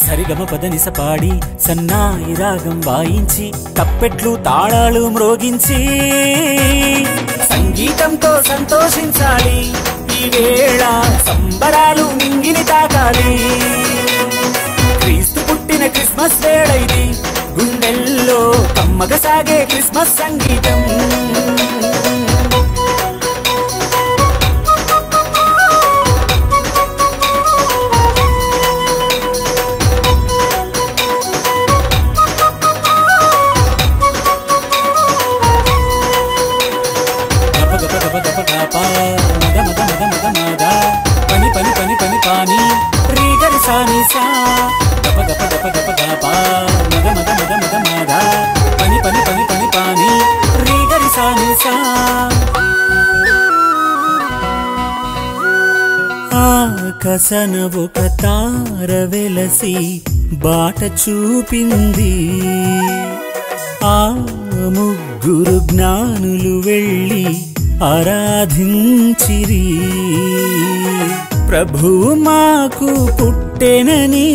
సరిగమ పదనిస పాడి సన్నాయి రాగం వాయించి తప్పెట్లు తాళాలు మ్రోగించి సంగీతంతో సంతోషించాలి ఈ వేళ సంబరాలు మింగిని తాకాలి క్రీస్తు పుట్టిన క్రిస్మస్ వేళ ఇది గుండెల్లో కమ్మగా సాగే క్రిస్మస్ సంగీతం ఆకాశన ఒక తార వెలసి బాట చూపింది ఆ ముగ్గురు జ్ఞానులు వెళ్ళి ఆరాధించిరి ప్రభువు మాకు పుట్టెనని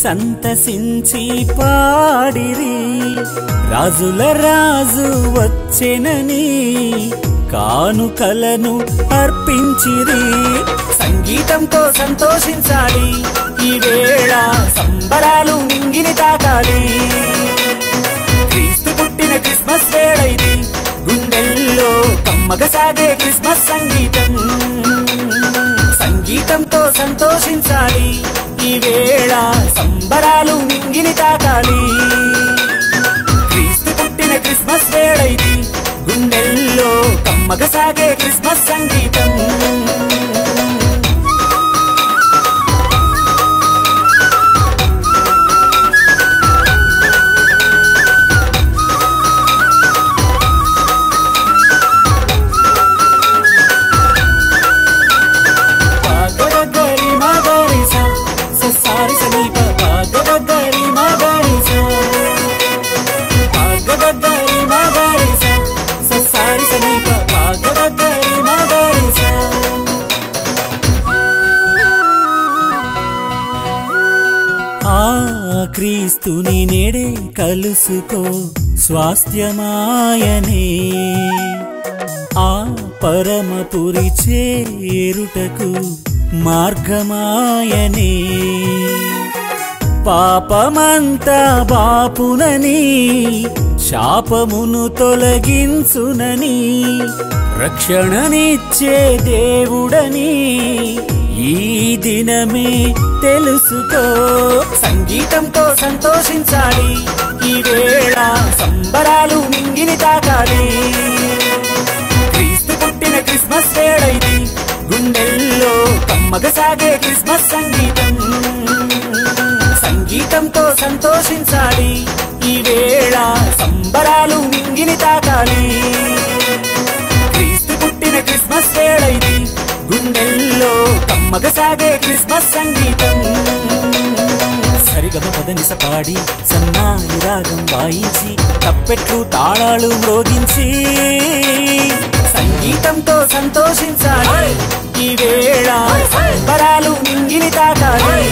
సంతసించి పాడిరి రాజుల రాజు వచ్చెనని కానుకలను అర్పించిరి సంగీతంతో సంతోషించాలి ఈ వేళ సంబరాలు మింగిని తాకాలి క్రీస్తు పుట్టిన క్రిస్మస్ వేళ ఇది గుండెల్లో కమ్మగా సాగే క్రిస్మస్ సంగీతం సంగీతంతో సంతోషించాలి ఈ వేళ సంబరాలు మింగిని తాకాలి క్రీస్తు పుట్టిన క్రిస్మస్ వేళ ఇది గుండెల్లో కమ్మగా సాగే క్రిస్మస్ సంగీతం క్రీస్తుని నేడే కలుసుకో స్వాస్థ్యమాయనే ఆ పరమపురి చేరుటకు మార్గమాయనే పాపమంతా బాపునని శాపమును తొలగించునని రక్షణనిచ్చే దేవుడని ఈ దినమే తెలుసుకో సంగీతంతో సంతోషించాలి ఈ వేళ సంబరాలు మింగిని తాకాలి క్రీస్తు పుట్టిన క్రిస్మస్ వేళ ఇది గుండెల్లో కమ్మగా సాగే క్రిస్మస్ సంగీతం సంగీతంతో సంతోషించాలి ఈ వేళ సంబరాలు మింగిని తాకాలి క్రీస్తు పుట్టిన క్రిస్మస్ వేళ ఇది గుండెల్లో కమ్మగా సాగే క్రిస్మస్ సంగీతం సరిగమ పదనిస పాడి సన్నాయి రాగం వాయించి తప్పెట్లు తాళాలు మ్రోగించి సంగీతంతో సంతోషించాలి ఈ వేళ సంబరాలు మింగిని తాకాలి